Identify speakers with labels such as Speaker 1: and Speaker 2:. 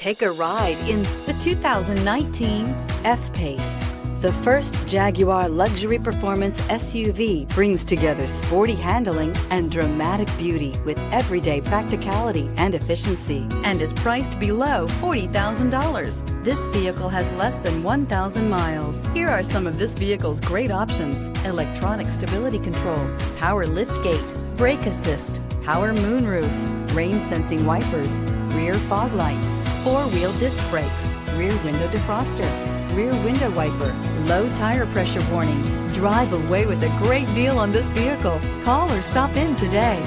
Speaker 1: Take a ride in the 2019 F-Pace. The first Jaguar luxury performance SUV brings together sporty handling and dramatic beauty with everyday practicality and efficiency, and is priced below $40,000. This vehicle has less than 1,000 miles. Here are some of this vehicle's great options: electronic stability control, power liftgate, brake assist, power moonroof, rain sensing wipers, rear fog light, four-wheel disc brakes, rear window defroster, rear window wiper, low tire pressure warning. Drive away with a great deal on this vehicle. Call or stop in today.